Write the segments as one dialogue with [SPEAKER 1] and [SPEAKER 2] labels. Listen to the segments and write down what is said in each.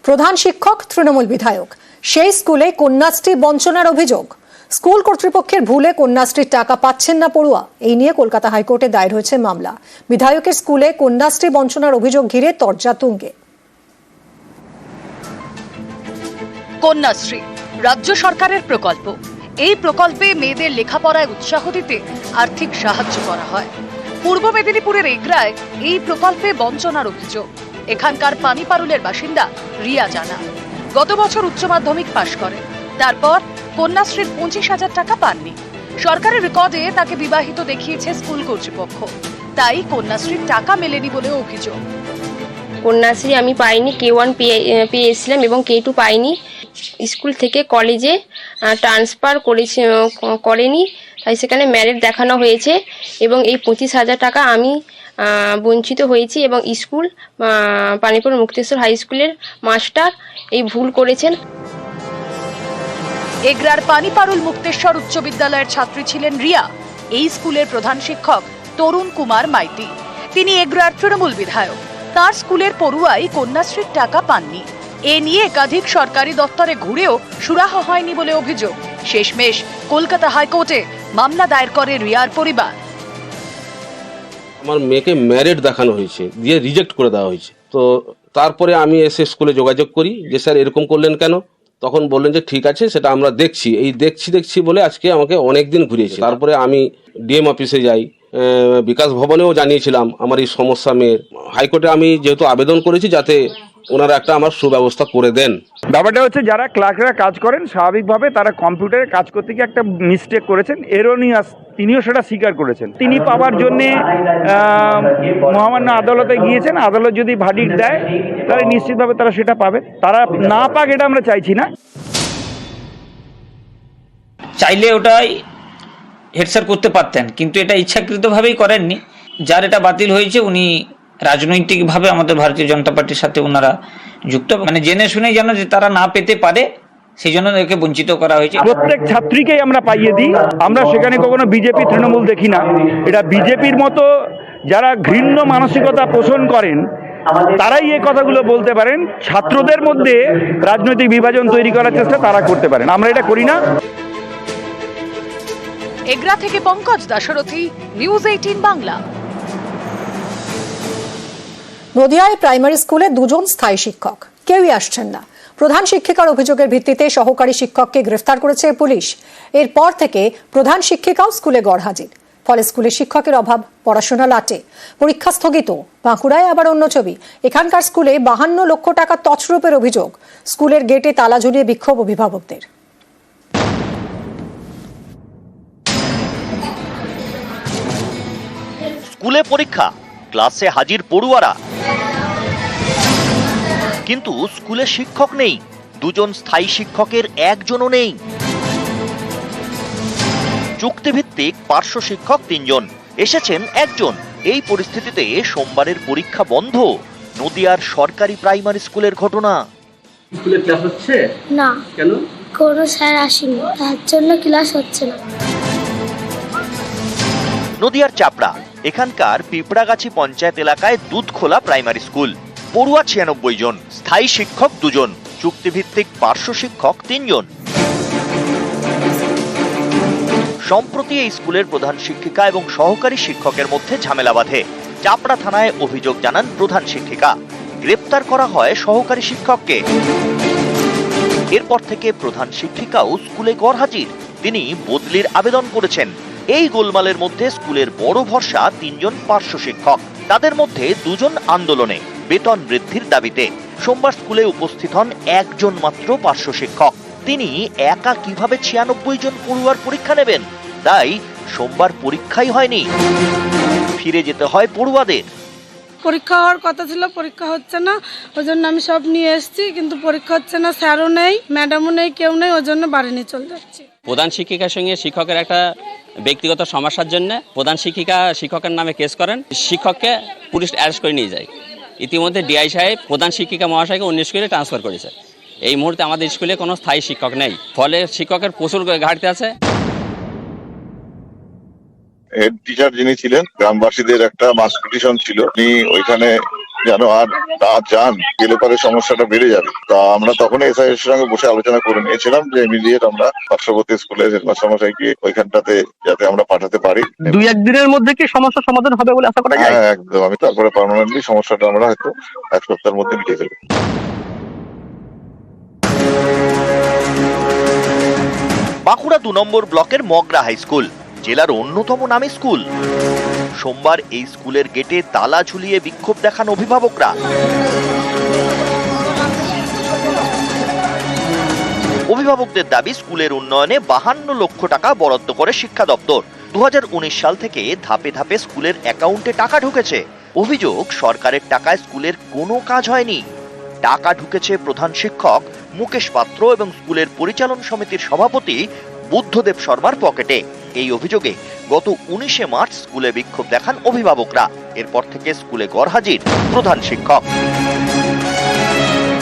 [SPEAKER 1] প্রধান শিক্ষক তৃণমূল বিধায়ক, সেই স্কুলে কন্যাশ্রী বঞ্চনার অভিযোগ। স্কুল কর্তৃপক্ষের ভুলে কন্যাশ্রীর টাকা পাচ্ছেন না পড়ুয়া, এই নিয়ে কলকাতা হাইকোর্টে দায়ের হয়েছে মামলা। বিধায়কের স্কুলে কন্যাশ্রী বঞ্চনার অভিযোগ ঘিরে তরজা তুঙ্গে।
[SPEAKER 2] কন্যাশ্রী রাজ্য সরকারের প্রকল্প। এই প্রকল্পে মেয়েদের লেখাপড়ায় উৎসাহ দিতে আর্থিক সাহায্য করা হয়। পূর্ব মেদিনীপুরের এগরায় এই প্রকল্পে বঞ্চনার অভিযোগ। এখানকার পানিপারুলের বাসিন্দা রিয়া জানা গত বছর উচ্চ মাধ্যমিক পাশ করেন, তারপর কন্যাশ্রীর 25,000 টাকা পাননি। সরকারের রেকর্ডে তাকে বিবাহিত দেখিয়েছে স্কুল কর্তৃপক্ষ, তাই কন্যাশ্রীর টাকা মেলেনি বলে অভিযোগ।
[SPEAKER 3] কন্যাশ্রী আমি পাইনি, K1 পেয়েছিলাম এবং K2 পাইনি। স্কুল থেকে কলেজে ট্রান্সফার করেনি, তাই সেখানে ম্যারিট দেখানো হয়েছে এবং এই 25,000 টাকা আমি বঞ্চিত হয়েছি এবং স্কুল পানিপুর মুক্তেশ্বর হাই স্কুলের মাস্টার এই ভুল করেছেন।
[SPEAKER 2] এগরার পানিপারুল মুক্তেশ্বর উচ্চ বিদ্যালয়ের ছাত্রী ছিলেন রিয়া। এই স্কুলের প্রধান শিক্ষক তরুণ কুমার মাইতি, তিনি এগরার তৃণমূল বিধায়ক। তার স্কুলের পড়ুয়াই কন্যাশ্রীর টাকা পাননি। এ নিয়ে একাধিক সরকারি দপ্তরে ঘুরেও সুরাহা হয়নি বলে অভিযোগ। শেষমেশ কলকাতা হাইকোর্টে মামলা দায়ের করে রিয়ার পরিবার।
[SPEAKER 4] আমার মেয়েকে ম্যারিট দেখানো হয়েছে, দিয়ে রিজেক্ট করে দেওয়া হয়েছে। তো তারপরে আমি এসে স্কুলে যোগাযোগ করি যে স্যার এরকম করলেন কেন। তখন বললেন যে ঠিক আছে, সেটা আমরা দেখছি। এই দেখছি বলে আজকে আমাকে অনেক দিন ঘুরিয়েছে। তারপরে আমি ডিএম অফিসে যাই, বিকাশ ভবনেও জানিয়েছিলাম আমার এই সমস্যা মেয়ের। হাইকোর্টে আমি যেহেতু আবেদন করেছি যাতে ওনারা একটা আমার সুব্যবস্থা করে দেন।
[SPEAKER 5] ব্যাপারটা হচ্ছে যারা ক্লার্করা কাজ করেন স্বাভাবিকভাবে তারা কম্পিউটারে কাজ করতে গিয়ে একটা মিস্টেক করেছেন, এরোনিয়াস, তিনিও সেটা স্বীকার করেছেন। তিনি পাওয়ার জন্যে মহামান্য আদালতে গিয়েছেন। আদালত যদি ভার্ডিক্ট দেয় তাহলে নিশ্চিতভাবে তারা সেটা পাবে। তারা না পাক এটা আমরা চাইছি না।
[SPEAKER 6] চাইলে ওটাই হেড স্যার করতে পারতেন, কিন্তু এটা ইচ্ছাকৃতভাবেই করেননি। যার এটা বাতিল হয়েছে উনি রাজনৈতিকভাবে আমাদের ভারতীয় জনতা পার্টির সাথে ওনারা যুক্ত, মানে জেনে শুনে যেন যে তারা না পেতে পারে সেই জন্য একে বঞ্চিত করা হয়েছে।
[SPEAKER 5] প্রত্যেক ছাত্রীকেই আমরা পাইয়ে দিই, আমরা সেখানে কখনো বিজেপি তৃণমূল দেখি না। এটা বিজেপির মতো যারা ঘৃণ্য মানসিকতা পোষণ করেন তারাই এই কথাগুলো বলতে পারেন। ছাত্রদের মধ্যে রাজনৈতিক বিভাজন তৈরি করার চেষ্টা তারা করতে পারেন, আমরা এটা করি না।
[SPEAKER 2] এগরা থেকে পঙ্কজ দাশরথী, নিউজ 18 বাংলা।
[SPEAKER 1] নদিয়ায় প্রাইমারি স্কুলে 2জন স্থায়ী শিক্ষক, কেউই আসছেন না। প্রধান শিক্ষিকার অভিযোগের ভিত্তিতে সহকারী শিক্ষককে গ্রেফতার করেছে পুলিশ। এরপর থেকে প্রধান শিক্ষিকাও স্কুলে গড়হাজির। ফলে স্কুলে শিক্ষকের অভাব, পড়াশোনা লাটে, পরীক্ষা স্থগিত। বাঁকুড়ায় আবার অন্য ছবি। এখানকার স্কুলে 52 লক্ষ টাকা তছরূপের অভিযোগ। স্কুলের গেটে তালা ঝুলিয়ে বিক্ষোভ অভিভাবকদের।
[SPEAKER 7] স্কুলে পরীক্ষা, ক্লাসে হাজির পড়ুয়ারা, কিন্তু স্কুলে শিক্ষক নেই। 2জন স্থায়ী শিক্ষকের একজনও নেই। চুক্তিভিত্তিক পার্শ্ব শিক্ষক 3জন, এসেছেন একজন। এই পরিস্থিতিতে সোমবারের পরীক্ষা বন্ধ। নদিয়ার সরকারি প্রাইমারি স্কুলের ঘটনা।
[SPEAKER 8] স্কুলে ক্লাস হচ্ছে
[SPEAKER 9] না,
[SPEAKER 8] কেন?
[SPEAKER 9] কোনো স্যার আসেনি, তার জন্য ক্লাস হচ্ছে না।
[SPEAKER 7] নদিয়ার চাপড়া, এখানকার পিঁপড়াগাছি পঞ্চায়েত এলাকায় দুধখোলা প্রাইমারি স্কুল। পড়ুয়া 96 জন, স্থায়ী শিক্ষক 2জন, চুক্তিভিত্তিক পার্শ্ব শিক্ষক 3জন। সম্প্রতি এই স্কুলের প্রধান শিক্ষিকা এবং সহকারী শিক্ষকের মধ্যে ঝামেলা বাধে। চাপড়া থানায় অভিযোগ জানান প্রধান শিক্ষিকা। গ্রেপ্তার করা হয় সহকারী শিক্ষককে। এরপর থেকে প্রধান শিক্ষিকাও স্কুলে গড়হাজির। তিনি বদলির আবেদন করেছেন। এই গোলমালের মধ্যে স্কুলের বড় ভরসা 3জন পার্শ্ব শিক্ষক। তাদের মধ্যে 2জন আন্দোলনে, বেতন বৃদ্ধির দাবিতে। সোমবার স্কুলে উপস্থিত হন একজন মাত্র পার্শ্ব শিক্ষক। তিনি একা কিভাবে 96 জন পড়ুয়ার পরীক্ষা নেবেন? তাই সোমবার পরীক্ষাই হয়নি, ফিরে যেতে হয় পড়ুয়াদের।
[SPEAKER 10] পরীক্ষা হওয়ার কথা ছিল, পরীক্ষা হচ্ছে না, ওই জন্য আমি সব নিয়ে এসেছি, কিন্তু পরীক্ষা হচ্ছে না। স্যারও নেই, ম্যাডামও নেই, কেউ নেই, ওই জন্য বাড়ি নিয়ে চলে যাচ্ছি।
[SPEAKER 11] প্রধান শিক্ষিকার সঙ্গে শিক্ষকের একটা ব্যক্তিগত সমস্যার জন্য প্রধান শিক্ষিকা শিক্ষকের নামে কেস করেন। শিক্ষককে পুলিশ অ্যারেস্ট করে নিয়ে যায়। ইতিমধ্যে ডিআই সাহেব প্রধান শিক্ষিকা মহাশয়কে অন্য স্কুলে ট্রান্সফার করেছে। এই মুহূর্তে আমাদের স্কুলে কোনো স্থায়ী শিক্ষক নেই, ফলে শিক্ষকের প্রচুর ঘাটতি আছে।
[SPEAKER 12] হেড টিচার যিনি ছিলেন, গ্রামবাসীদের একটা মাস পিটিশন ছিল, উনি ওইখানে যেন আর না যান, গেলে পরে সমস্যাটা বেড়ে যাবে। তা আমরা তখন এসআই এর সঙ্গে বসে আলোচনা করে নিয়েছিলাম যে ইমিডিয়েট আমরা পার্শ্ববর্তী স্কুলের হেডমাস্টারমশাইকে ওইখানটাতে যাতে আমরা পাঠাতে পারি।
[SPEAKER 8] 2-1 দিনের মধ্যে কি সমস্যার সমাধান হবে বলে আশা করা যায়?
[SPEAKER 12] হ্যাঁ, একদম। আমি তারপরে পার্মানেন্টলি সমস্যাটা আমরা হয়তো 1 সপ্তাহের মধ্যে মিটিয়ে ফেলবো।
[SPEAKER 7] বাঁকুড়া 2 নম্বর ব্লকের মগরা হাই স্কুল জেলার অন্যতম নামী স্কুল। সোমবার এই স্কুলের গেটে তালা ঝুলিয়ে বিক্ষোভ দেখান অভিভাবকরা। অভিভাবকদের দাবি স্কুলের উন্নয়নে 52 লক্ষ টাকা বরাদ্দ করে শিক্ষা দপ্তর। 2019 সাল থেকে ধাপে ধাপে স্কুলের অ্যাকাউন্টে টাকা ঢুকেছে। অভিযোগ, সরকারের টাকায় স্কুলের কোনো কাজ হয়নি। টাকা ঢুকেছে প্রধান শিক্ষক মুকেশ পাত্র এবং স্কুলের পরিচালন সমিতির সভাপতি বুদ্ধদেব শর্মার পকেটে। এই অভিযোগে গত 19 মার্চ স্কুলে বিক্ষোভ দেখান অভিভাবকরা। এরপর থেকে স্কুলে গরহাজির প্রধান শিক্ষক।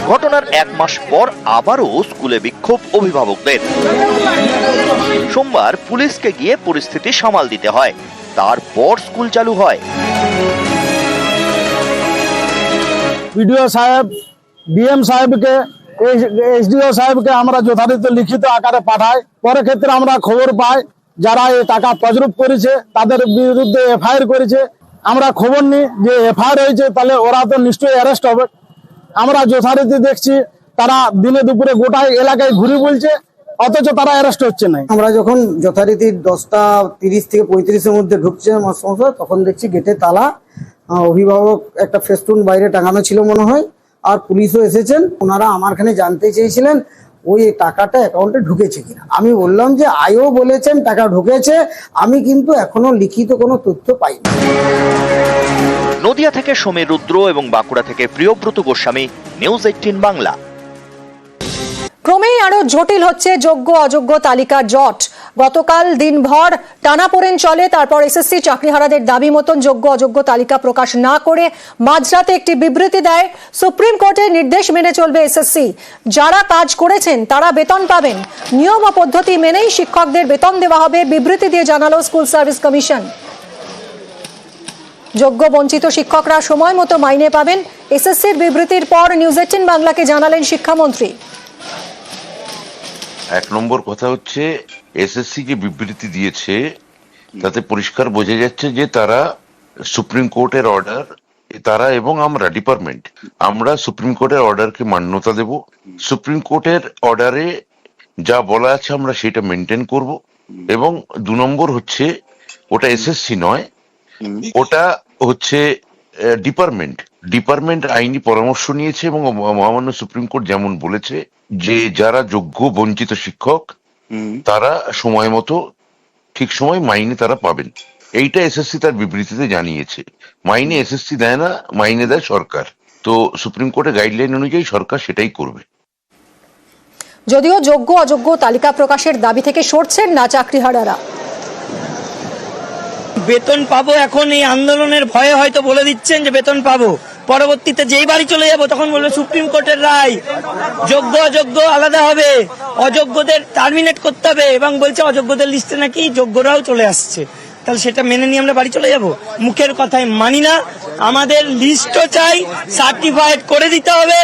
[SPEAKER 7] ঘটনার 1 মাস পর আবারও স্কুলে বিক্ষোভ অভিভাবকদের। সোমবার পুলিশকে গিয়ে পরিস্থিতি সামাল দিতে হয়, তারপর স্কুল চালু হয়।
[SPEAKER 13] বিডিও সাহেব, ডিএম সাহেবকে, এসডিও সাহেবকে আমরা যথারীতি লিখিত আকারে পাঠাই। পরে ক্ষেত্রে আমরা খবর পাই যারা এই টাকা তজরুপ করেছে তাদের বিরুদ্ধে এফআইআর করেছে। আমরা খবর নিই যে এফআইআর হয়েছে, তাহলে ওরা তো নিশ্চয়ই অ্যারেস্ট হবে। আমরা যথারীতি দেখছি তারা দিনে দুপুরে গোটা এলাকায় ঘুরে বলছে, অথচ তারা অ্যারেস্ট হচ্ছে না।
[SPEAKER 14] আমরা যখন যথারীতি 10:30 থেকে 35-এর মধ্যে ঢুকছে মাস্টারমশাই, তখন দেখছি গেটে তালা। অভিভাবক একটা ফেস্টুন বাইরে টাঙানো ছিল মনে হয়, আর পুলিশও এসেছেন। ওনারা আমার এখানে জানতে চেয়েছিলেন ওই টাকাটা অ্যাকাউন্টে ঢুকেছে কিনা। আমি বললাম যে আইও বলেছেন টাকা ঢুকেছে, আমি কিন্তু এখনো লিখিত কোনো তথ্য পাইনি।
[SPEAKER 7] নদিয়া থেকে সমীর রুদ্র এবং বাঁকুড়া থেকে প্রিয়ব্রত গোস্বামী, নিউজ 18 বাংলা।
[SPEAKER 1] ক্রমেই আরো জটিল হচ্ছে যোগ্য অযোগ্য তালিকার জট। গতকাল দিনভর টানাপোড়েন চলে, তারপর এসএসসি চাকরিহারাদের দাবি মতন যোগ্য অযোগ্য তালিকা প্রকাশ না করে মাঝরাতে একটি বিবৃতি দেয়। সুপ্রিম কোর্টের নির্দেশ মেনে চলবে এসএসসি। যারা কাজ করেছেন তারা বেতন পাবেন, নিয়ম ও পদ্ধতি মেনেই শিক্ষকদের বেতন দেওয়া হবে, বিবৃতি দিয়ে জানালো স্কুল সার্ভিস কমিশন। যোগ্য বঞ্চিত শিক্ষকরা সময় মতো মাইনে পাবেন। এসএসসির বিবৃতির পর নিউজ 18 বাংলাকে জানালেন শিক্ষামন্ত্রী।
[SPEAKER 15] 1 নম্বর কথা হচ্ছে, এসএসসি যে বিবৃতি দিয়েছে তাতে পরিষ্কার বোঝা যাচ্ছে যে তারা সুপ্রিম কোর্টের অর্ডার, তারা এবং আমরা ডিপার্টমেন্ট, আমরা সুপ্রিম কোর্টের অর্ডারকে মান্যতা দেব। সুপ্রিম কোর্টের অর্ডারে যা বলা আছে আমরা সেটা মেনটেন করব। এবং 2 নম্বর হচ্ছে, ওটা এসএসসি নয়, ওটা হচ্ছে ডিপার্টমেন্ট আইনি পরামর্শ নিয়েছে এবং মহামান্য সুপ্রিম কোর্ট যেমন বলেছে যে যারা যোগ্য বঞ্চিত শিক্ষক তারা সময় মতো ঠিক সময় মাইনে তারা পাবেন। এইটা এসএসসি তার বিবৃতিতে জানিয়েছে। মাইনে এসএসসি দেয় না, মাইনে দেয় সরকার। তো সুপ্রিম কোর্টের গাইডলাইন অনুযায়ী সরকার সেটাই করবে।
[SPEAKER 1] যদিও যোগ্য অযোগ্য তালিকা প্রকাশের দাবি থেকে সরছেন না চাকরিহারারা।
[SPEAKER 16] বেতন পাবো, এখন এই আন্দোলনের ভয়ে হয়তো বলে দিচ্ছেন যে বেতন পাবো, পরবর্তীতে যেই বাড়ি চলে যাব তখন বলবে সুপ্রিম কোর্টের রায়, যোগ্য অযোগ্য আলাদা হবে, অযোগ্যদের টার্মিনেট করতে হবে, এবং বলছে অযোগ্যদের লিস্টে নাকি যোগ্যরাও চলে আসছে। তাহলে সেটা মেনে নিয়ে আমরা বাড়ি চলে যাব? মুখের কথায় মানি না, আমাদের লিস্টও চাই, সার্টিফাইড করে দিতে হবে।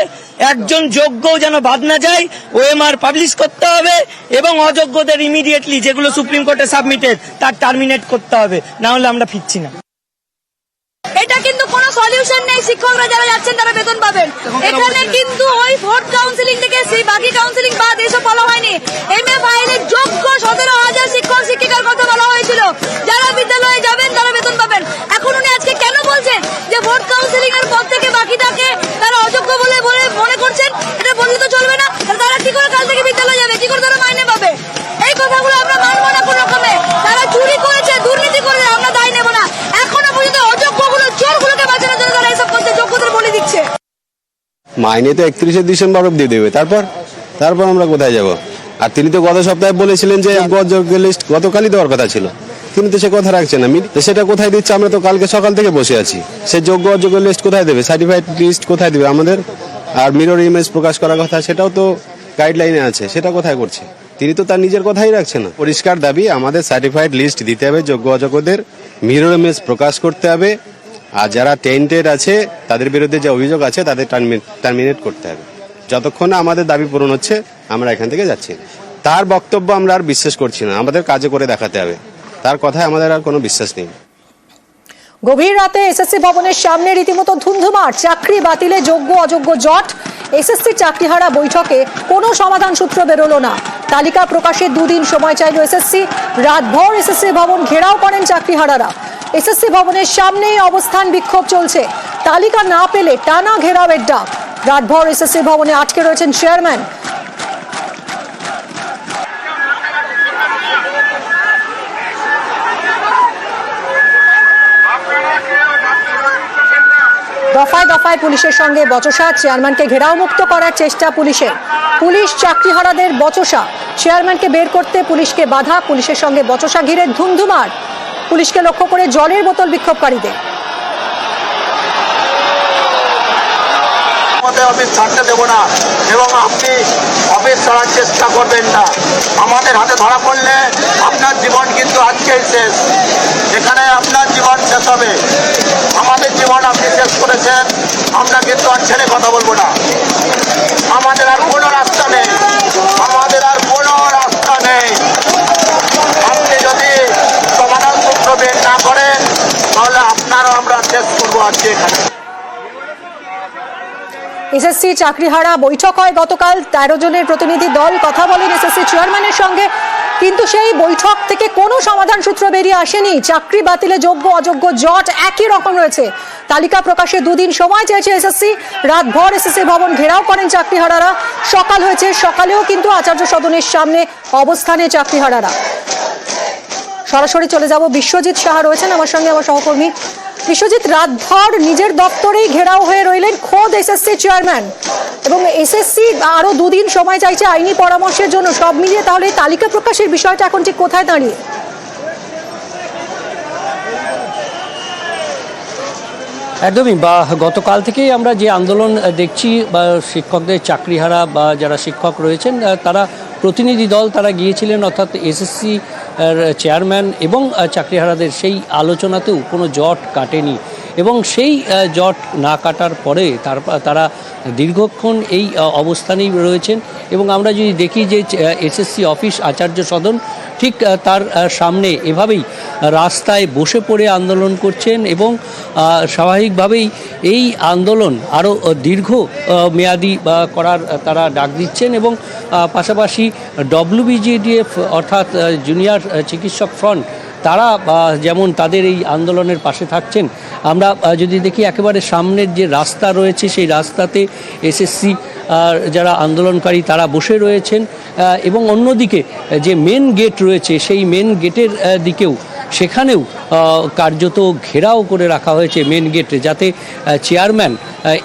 [SPEAKER 16] একজন যোগ্য যেন বাদ না যায়, ওএমআর পাবলিশ করতে হবে, এবং অযোগ্যদের ইমিডিয়েটলি যেগুলো সুপ্রিম কোর্টে সাবমিটেড তার টার্মিনেট করতে হবে, না হলে আমরা ফিরছি না।
[SPEAKER 17] এটা কিন্তু কোনো সলিউশন নেই। শিক্ষকরা যারা যাচ্ছেন তারা বেতন পাবেন। এখানে কিন্তু ওই ভোট কাউন্সিলিং থেকে সেই বাকি কাউন্সিলিং বাদ এসব বলা হয়নি। এমএফআইএর যোগ্য 17,000 শিক্ষক শিক্ষিকার কথা বলা হয়েছিল, যারা বিদ্যালয়ে যাবেন তারা বেতন পাবেন। এখন উনি আজকে কেন বলছেন যে ভোট কাউন্সিলিং এর পর থেকে বাকিটাকে তারা অযোগ্য বলে মনে করছেন? এটা বললে তো চলবে না। তারা কি করে কাল থেকে বিদ্যালয়ে যাবে, কি করে তারা মাইনে পাবে? এই কথাগুলো আমরা মানবো না কোনো রকমে। তারা চুরি করেছে, দুর্নীতি করেছে, আমরা দায় নেব না। এখনো পর্যন্ত অযোগ্যগুলো, চোরগুলোকে বাঁচানোর জন্য তারা এসব করছে, যোগ্যদের বলে দিচ্ছে।
[SPEAKER 18] মাইনে তো 31শে ডিসেম্বর অব্দি দেবে, তারপর আমরা কোথায় যাব? আর তিনি তো গত সপ্তাহে বলেছিলেন যে যোগ্য লিস্ট গতকালই দেওয়ার কথা ছিল, তিনি তো সে কথা রাখছেন না। সেটা কোথায় দিচ্ছে? আমরা তো কালকে সকাল থেকে বসে আছি। সে যোগ্য অযোগ্য লিস্ট কোথায় দেবে? সার্টিফাইড লিস্ট কোথায় দেবে আমাদের? আর মিরর ইমেজ প্রকাশ করার কথা, সেটাও তো গাইডলাইনে আছে, সেটা কোথায় করছে? তিনি তো তার নিজের কথাই রাখছেন না। পরিষ্কার দাবি, আমাদের সার্টিফাইড লিস্ট দিতে হবে যোগ্য অযোগ্যদের, মিরর ইমেজ প্রকাশ করতে হবে, আর যারা টেন্টেড আছে তাদের বিরুদ্ধে যে অভিযোগ আছে তাদের টার্মিনেট করতে হবে। যতক্ষণ না আমাদের দাবি পূরণ হচ্ছে আমরা এখান থেকে যাচ্ছি না। তার বক্তব্য আমরা আর বিশ্বাস করছি না, আমাদের কাজে করে দেখাতে হবে। তার কথায় আমাদের আর কোনো বিশ্বাস নেই।
[SPEAKER 1] গভীর রাতে এসএসসি ভবনের সামনে রীতিমতো ধুন্ধুমার, চাকরি বাতিলে যোগ্য অযোগ্য জট। এসএসসি চাকরিহারা বৈঠকে কোনো সমাধান সূত্র বেরোলো না। তালিকা প্রকাশে 2 দিন সময় চাইল এসএসসি। রাতভর এসএসসি ভবন ঘেরাও করেন চাকরিহারারা। এসএসসি ভবনের সামনেই অবস্থান বিক্ষোভ চলছে। তালিকা না পেলে টানা ঘেরাওয়ের ডাক। রাতভর এসএসসি ভবনে আটকে রয়েছেন চেয়ারম্যান। দফায় দফায় পুলিশের সঙ্গে বচসা, চেয়ারম্যানকে ঘেরাও মুক্ত করার চেষ্টা পুলিশের। পুলিশ চাকরিহারাদের বচসা, চেয়ারম্যানকে বের করতে পুলিশকে বাধা, পুলিশের সঙ্গে বচসা ঘিরে ধুন্ধুমার। পুলিশকে লক্ষ্য করে জলের বোতল বিক্ষোভকারীদের।
[SPEAKER 13] অফিস ছাড়তে দেব না এবং আপনি অফিস ছাড়ার চেষ্টা করবেন না। আমাদের হাতে ধরা পড়লে আপনার জীবন কিন্তু আজকেই শেষ। এখানে আপনার জীবন শেষ হবে। আমাদের জীবন আপনি শেষ করেছেন, আমরা কিন্তু আর ছেড়ে কথা বলবো না। আমাদের আর কোনো রাস্তা নেই, আমাদের আর কোনো রাস্তা নেই। আপনি যদি সমাধান সূত্র বের না করেন তাহলে আপনারও আমরা শেষ করবো আজকে এখানে।
[SPEAKER 1] এসএসসি চাকরিহারা বৈঠক হয় গতকাল। 13 জনের প্রতিনিধি দল কথা বলেন এসএসসি চেয়ারম্যানের সঙ্গে, কিন্তু সেই বৈঠক থেকে কোনো সমাধান সূত্র বেরিয়ে আসেনি। চাকরি বাতিলে যোগ্য অযোগ্য জট একই রকম রয়েছে। তালিকা প্রকাশে 2 দিন সময় চেয়েছে এসএসসি। রাতভর এসএসসি ভবন ঘেরাও করেন চাকরিহারারা। সকাল হয়েছে, সকালেও কিন্তু আচার্য সদনের সামনে অবস্থানে চাকরিহারারা। সরাসরি চলে যাব, বিশ্বজিৎ সাহা রয়েছেন আমার সঙ্গে, আমার সহকর্মী। বিশ্বজিৎ, রাতভর নিজের দপ্তরেই ঘেরাও হয়ে রইলেন খোদ এসএসসি চেয়ারম্যান, এবং এসএসসি আরো 2 দিন সময় চাইছে আইনি পরামর্শের জন্য। সব মিলিয়ে তাহলে তালিকা প্রকাশের বিষয়টা এখন ঠিক কোথায় দাঁড়িয়ে?
[SPEAKER 8] একদমই, বা গতকাল থেকেই আমরা যে আন্দোলন দেখছি, বা শিক্ষকদের চাকরিহারা বা যারা শিক্ষক রয়েছেন তারা প্রতিনিধি দল তারা গিয়েছিলেন, অর্থাৎ এসএসসি চেয়ারম্যান এবং চাকরিহারাদের সেই আলোচনাতেও কোনো জট কাটেনি, এবং সেই জট না কাটার পরে তারা দীর্ঘক্ষণ এই অবস্থানেই রয়েছেন। এবং আমরা যদি দেখি যে এসএসসি অফিস আচার্য সদন ঠিক তার সামনে এভাবেই রাস্তায় বসে পড়ে আন্দোলন করছেন, এবং স্বাভাবিকভাবেই এই আন্দোলন আরও দীর্ঘ মেয়াদি করার তারা ডাক দিচ্ছেন। এবং পাশাপাশি WBJDF অর্থাৎ জুনিয়র চিকিৎসক ফ্রন্ট তারা যেমন তাদের এই আন্দোলনের পাশে থাকছেন। আমরা যদি দেখি একেবারে সামনের যে রাস্তা রয়েছে সেই রাস্তাতে এসএসসি যারা আন্দোলনকারী তারা বসে রয়েছেন, এবং অন্যদিকে যে মেন গেট রয়েছে সেই মেন গেটের দিকেও সেখানেও কার্যত ঘেরাও করে রাখা হয়েছে মেন গেটে, যাতে চেয়ারম্যান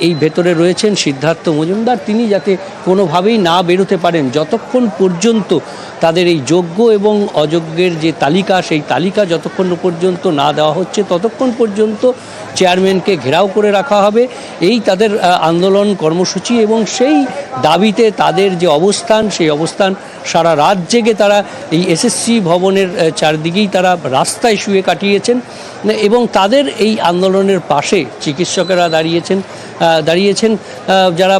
[SPEAKER 8] এই ভেতরে রয়েছেন সিদ্ধার্থ মজুমদার, তিনি যাতে কোনোভাবেই না বেরোতে পারেন যতক্ষণ পর্যন্ত তাদের এই যোগ্য এবং অযোগ্যের যে তালিকা সেই তালিকা যতক্ষণ পর্যন্ত না দেওয়া হচ্ছে ততক্ষণ পর্যন্ত চেয়ারম্যানকে ঘেরাও করে রাখা হবে। এই তাদের আন্দোলন কর্মসূচি, এবং সেই দাবিতে তাদের যে অবস্থান সেই অবস্থান সারা রাত জেগে তারা এই এসএসসি ভবনের চারদিকেই তারা রাস্তায় শুয়ে কাটিয়েছেন। এবং তাদের এই আন্দোলনের পাশে চিকিৎসকেরা দাঁড়িয়েছেন যারা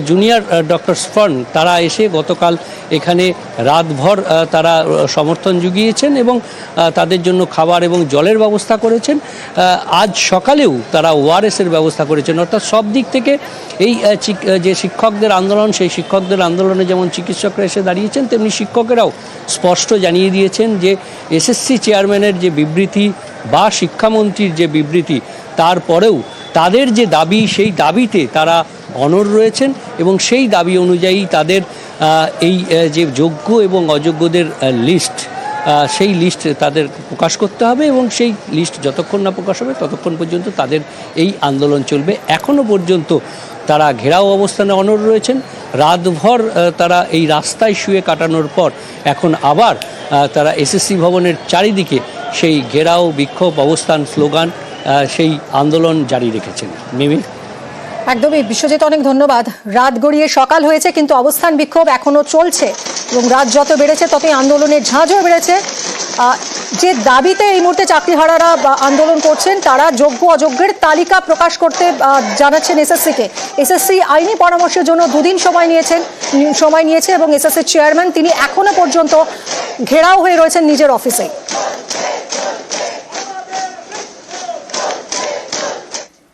[SPEAKER 8] জুনিয়র ডক্টরস ফ্রন্ট তারা এসে গতকাল এখানে রাতভর তারা সমর্থন জুগিয়েছেন এবং তাদের জন্য খাবার এবং জলের ব্যবস্থা করেছেন। আজ সকালেও তারা ওআরএসের ব্যবস্থা করেছেন। অর্থাৎ সব দিক থেকে এই যে শিক্ষকদের আন্দোলন সেই শিক্ষকদের আন্দোলনে যেমন চিকিৎসকরা এসে দাঁড়িয়েছেন, তেমনি শিক্ষকেরাও স্পষ্ট জানিয়ে দিয়েছেন যে এসএসসি চেয়ারম্যানের যে বিবৃতি বা শিক্ষামন্ত্রীর যে বিবৃতি তারপরেও তাদের যে দাবি সেই দাবিতে তারা অনড় রয়েছেন, এবং সেই দাবি অনুযায়ী তাদের এই যে যোগ্য এবং অযোগ্যদের লিস্ট সেই লিস্ট তাদের প্রকাশ করতে হবে, এবং সেই লিস্ট যতক্ষণ না প্রকাশ হবে ততক্ষণ পর্যন্ত তাদের এই আন্দোলন চলবে। এখনও পর্যন্ত তারা ঘেরাও অবস্থানে অনড় রয়েছেন। রাতভর তারা এই রাস্তায় শুয়ে কাটানোর পর এখন আবার তারা এসএসসি ভবনের চারিদিকে সেই ঘেরাও বিক্ষোভ অবস্থান স্লোগান সেই আন্দোলন জারি রেখেছেন। মিমি,
[SPEAKER 1] একদমই বিশ্বজিৎ, অনেক ধন্যবাদ। রাত গড়িয়ে সকাল হয়েছে কিন্তু অবস্থান বিক্ষোভ এখনো চলছে, এবং রাত যত বেড়েছে ততই আন্দোলনের ঝাঁঝও বেড়েছে। যে দাবিতে এই মুহূর্তে চাকরিহারারা আন্দোলন করছেন, তারা যোগ্য অযোগ্যের তালিকা প্রকাশ করতে জানাচ্ছেন এসএসসিকে। এসএসসি আইনি পরামর্শের জন্য 2 দিন সময় নিয়েছে এবং এসএসসির চেয়ারম্যান তিনি এখনো পর্যন্ত ঘেরাও হয়ে রয়েছেন নিজের অফিসে।